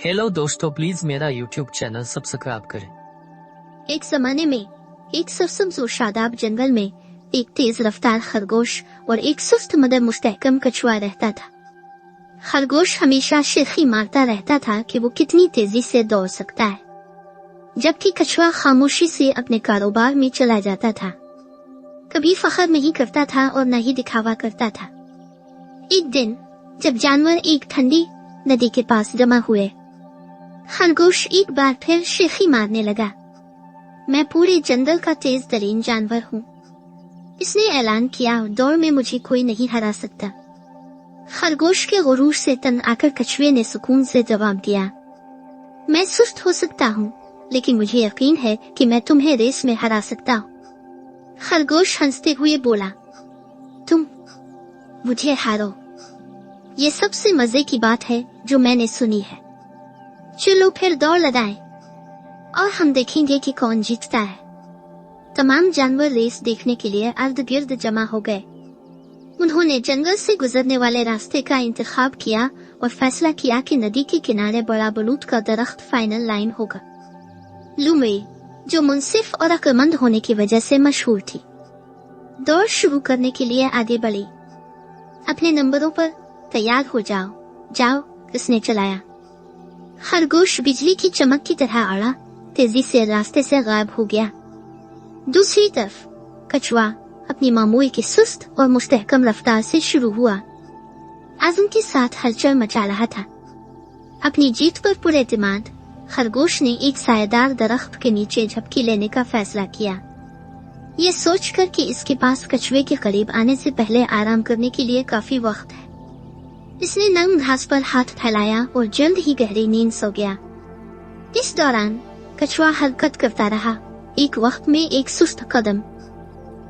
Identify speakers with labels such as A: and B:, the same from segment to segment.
A: Hello दोस्तों, please मेरा YouTube channel subscribe करें।
B: एक जमाने में एक सरसब्ज और शादाब जंगल में एक तेज रफ्तार खरगोश और एक सुस्त मगर मुस्तहकम कछुआ रहता था। खरगोश हमेशा शिरखी मारता रहता था कि वो कितनी तेजी से दौड़ सकता है, जबकि कछुआ खामोशी से अपने कारोबार में चला जाता था। कभी फख्र नहीं करता था और न ही दिखावा करता था। एक दिन जब जानवर एक ठंडी नदी के पास जमा हुए, खरगोश एक बार फिर शिरखी मारने लगा। मैं पूरे जंगल का तेज तरीन जानवर हूँ, इसने ऐलान किया। दौड़ में मुझे कोई नहीं हरा सकता। खरगोश के गुरूर से तंग आकर कछुए ने सुकून से जवाब दिया, मैं सुस्त हो सकता हूँ, लेकिन मुझे यकीन है कि मैं तुम्हें रेस में हरा सकता हूँ। खरगोश हंसते हुए बोला, तुम मुझे हारो, ये सबसे मजे की बात है जो मैंने सुनी है। चलो फिर दौड़ लगाएं और हम देखेंगे कि कौन जीतता है। तमाम जानवर रेस देखने के लिए इर्द गिर्द जमा हो गए। उन्होंने जंगल से गुजरने वाले रास्ते का इंतखाब किया और फैसला किया कि नदी के किनारे बड़ा बलूत का दरख्त फाइनल लाइन होगा। लूमे, जो मुनसिफ और अक्लमंद होने की वजह से मशहूर थी, दौड़ शुरू करने के लिए आगे बढ़ी। अपने नंबरों पर तैयार हो जाओ। जाओ, किसने चलाया। खरगोश बिजली की चमक की तरह आड़ा तेजी से रास्ते से गायब हो गया। दूसरी तरफ कछुआ अपनी मामूली की सुस्त और मुस्तहकम रफ्तार से शुरू हुआ, आज़म के साथ हलचल मचा रहा था। अपनी जीत पर पूरे एतमाद खरगोश ने एक सायेदार दरख्त के नीचे झपकी लेने का फैसला किया, ये सोचकर कि इसके पास कछुए के करीब आने से पहले आराम करने के लिए काफी वक्त है। इसने नम घास पर हाथ फैलाया और जल्द ही गहरी नींद सो गया। इस दौरान कछुआ हरकत करता रहा, एक वक्त में एक सुस्त कदम।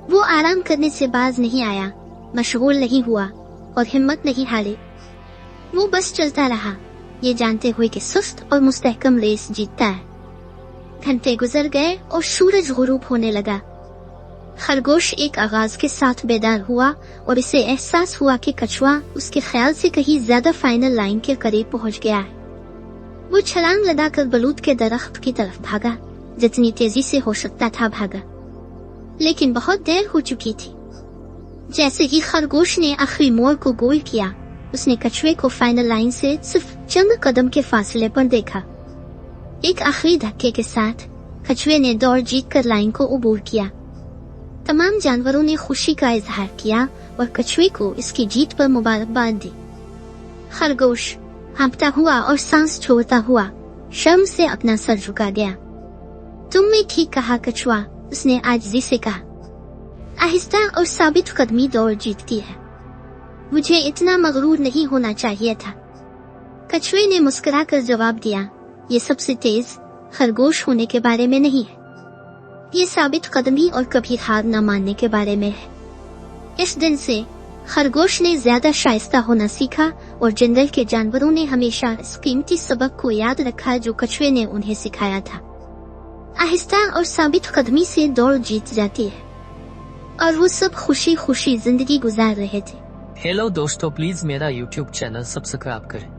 B: वो आराम करने से बाज नहीं आया, मशगूल नहीं हुआ और हिम्मत नहीं हारी। वो बस चलता रहा, ये जानते हुए कि सुस्त और मुस्तहकम रेस जीतता है। घंटे गुजर गए और सूरज गुरूब होने लगा। खरगोश एक आगाज के साथ बेदार हुआ और इसे एहसास हुआ कि कछुआ उसके ख्याल से कहीं ज्यादा फाइनल लाइन के करीब पहुंच गया है। वो छलांग लगाकर बलूत के दरख्त की तरफ भागा, जितनी तेजी से हो सकता था भागा, लेकिन बहुत देर हो चुकी थी। जैसे ही खरगोश ने आखिरी मोड़ को गोल किया, उसने कछुए को फाइनल लाइन से सिर्फ चंद कदम के फासले पर देखा। एक आखिरी धक्के के साथ कछुए ने दौड़ जीतकर लाइन को अबूर किया। तमाम जानवरों ने खुशी का इजहार किया और कछुए को इसकी जीत पर मुबारकबाद दी। खरगोश हाँफता हुआ और सांस छोड़ता हुआ शर्म से अपना सर झुका गया। तुमने ठीक कहा कछुआ, उसने आजिज़ी से कहा। आहिस्ता और साबित कदमी दौड़ जीतती है, मुझे इतना मगरूर नहीं होना चाहिए था। कछुए ने मुस्कुराकर जवाब दिया, ये सबसे तेज खरगोश होने के बारे में नहीं है, ये साबित कदमी और कभी हार न मानने के बारे में है। इस दिन से खरगोश ने ज्यादा शाइस्ता होना सीखा और जंगल के जानवरों ने हमेशा इस कीमती सबक को याद रखा जो कछुए ने उन्हें सिखाया था। आहिस्ता और साबित कदमी से दौड़ जीत जाती है। और वो सब खुशी खुशी जिंदगी गुजार रहे थे।
A: हेलो दोस्तों, प्लीज मेरा यूट्यूब चैनल सब्सक्राइब करें।